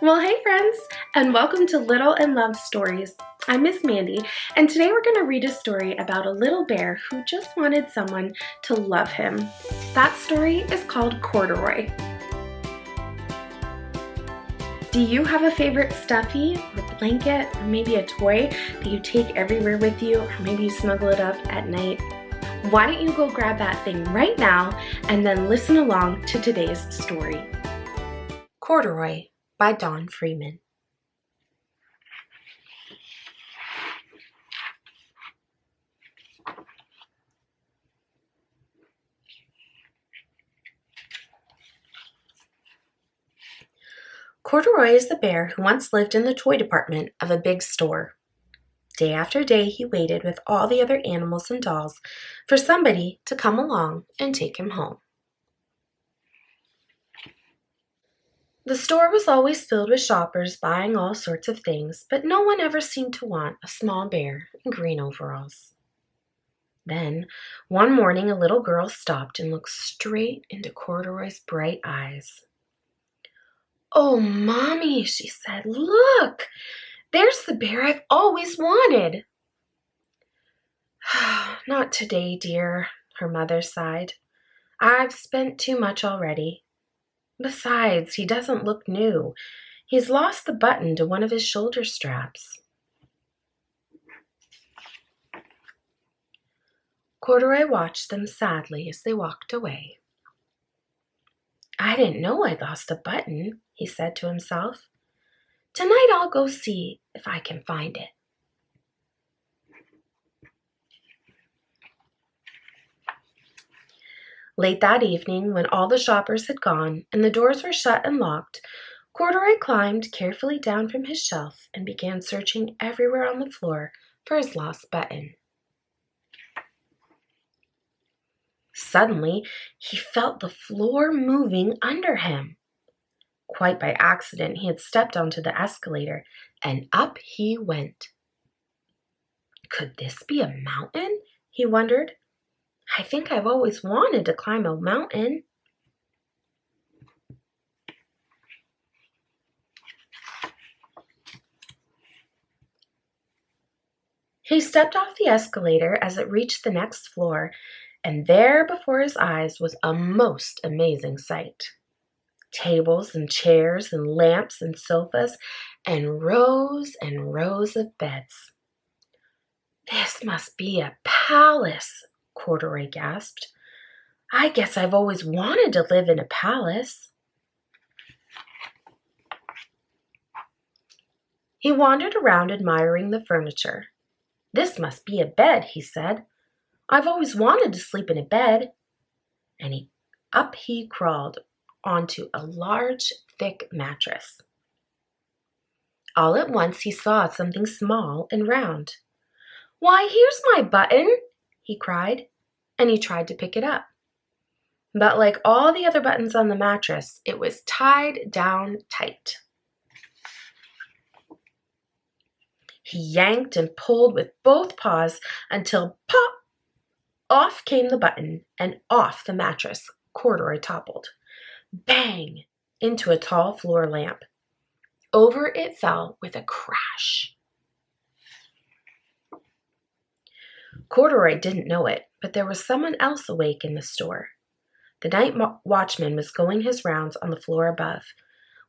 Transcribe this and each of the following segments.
Well, hey friends, and welcome to Little and Love Stories. I'm Miss Mandy, and today we're going to read a story about a little bear who just wanted someone to love him. That story is called Corduroy. Do you have a favorite stuffy or blanket or maybe a toy that you take everywhere with you, or maybe you snuggle it up at night? Why don't you go grab that thing right now and then listen along to today's story. Corduroy by Freeman. Corduroy is the bear who once lived in the toy department of a big store. Day after day, he waited with all the other animals and dolls for somebody to come along and take him home. The store was always filled with shoppers buying all sorts of things, but no one ever seemed to want a small bear in green overalls. Then, one morning, a little girl stopped and looked straight into Corduroy's bright eyes. "Oh, Mommy," she said, "look! There's the bear I've always wanted." "Not today, dear," her mother sighed. "I've spent too much already. Besides, he doesn't look new. He's lost the button to one of his shoulder straps." Corduroy watched them sadly as they walked away. "I didn't know I'd lost a button," he said to himself. "Tonight I'll go see if I can find it." Late that evening, when all the shoppers had gone and the doors were shut and locked, Corduroy climbed carefully down from his shelf and began searching everywhere on the floor for his lost button. Suddenly, he felt the floor moving under him. Quite by accident, he had stepped onto the escalator, and up he went. Could this be a mountain? He wondered. I think I've always wanted to climb a mountain. He stepped off the escalator as it reached the next floor, and there before his eyes was a most amazing sight. Tables and chairs and lamps and sofas and rows of beds. "This must be a palace," Corduroy gasped. "I guess I've always wanted to live in a palace." He wandered around admiring the furniture. "This must be a bed," he said. "I've always wanted to sleep in a bed." And up he crawled onto a large, thick mattress. All at once he saw something small and round. "Why, here's my button," he cried, and he tried to pick it up. But like all the other buttons on the mattress, it was tied down tight. He yanked and pulled with both paws until pop! Off came the button, and off the mattress Corduroy toppled. Bang! Into a tall floor lamp. Over it fell with a crash. Corduroy didn't know it, but there was someone else awake in the store. The night watchman was going his rounds on the floor above.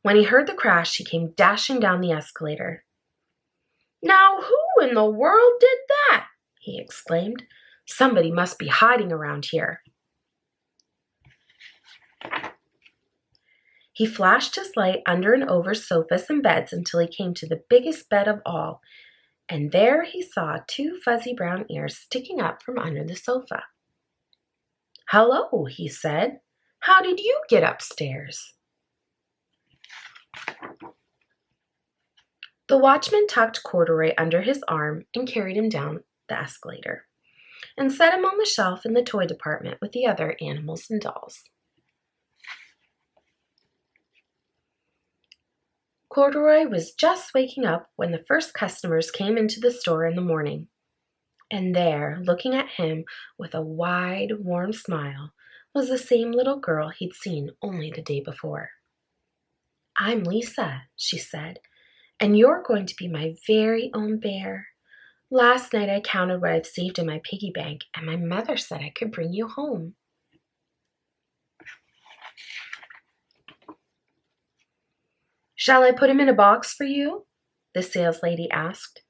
When he heard the crash, he came dashing down the escalator. "Now who in the world did that?" he exclaimed. "Somebody must be hiding around here." He flashed his light under and over sofas and beds until he came to the biggest bed of all, and there he saw two fuzzy brown ears sticking up from under the sofa. "Hello," he said. "How did you get upstairs?" The watchman tucked Corduroy under his arm and carried him down the escalator and set him on the shelf in the toy department with the other animals and dolls. Corduroy was just waking up when the first customers came into the store in the morning. And there, looking at him with a wide, warm smile, was the same little girl he'd seen only the day before. "I'm Lisa," she said, "and you're going to be my very own bear. Last night I counted what I've saved in my piggy bank, and my mother said I could bring you home." "Shall I put him in a box for you?" the saleslady asked.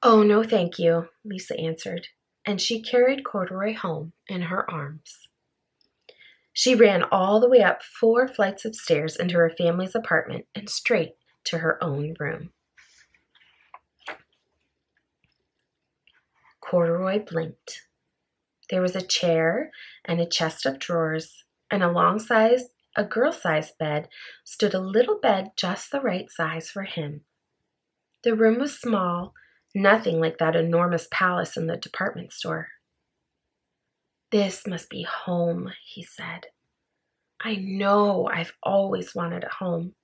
"Oh, no, thank you," Lisa answered, and she carried Corduroy home in her arms. She ran all the way up 4 flights of stairs into her family's apartment and straight to her own room. Corduroy blinked. There was a chair and a chest of drawers, and alongside a girl-sized bed stood a little bed just the right size for him. The room was small, nothing like that enormous palace in the department store. "This must be home," he said. "I know I've always wanted a home."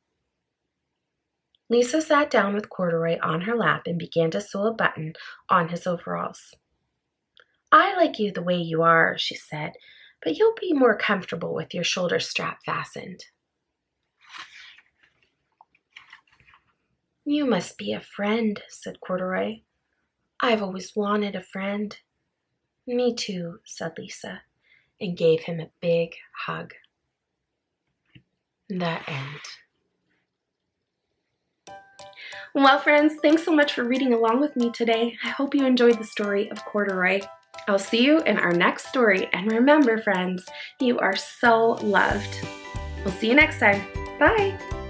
Lisa sat down with Corduroy on her lap and began to sew a button on his overalls. "I like you the way you are," she said, "but you'll be more comfortable with your shoulder strap fastened." "You must be a friend," said Corduroy. "I've always wanted a friend." "Me too," said Lisa, and gave him a big hug. The end. Well, friends, thanks so much for reading along with me today. I hope you enjoyed the story of Corduroy. I'll see you in our next story. And remember, friends, you are so loved. We'll see you next time. Bye.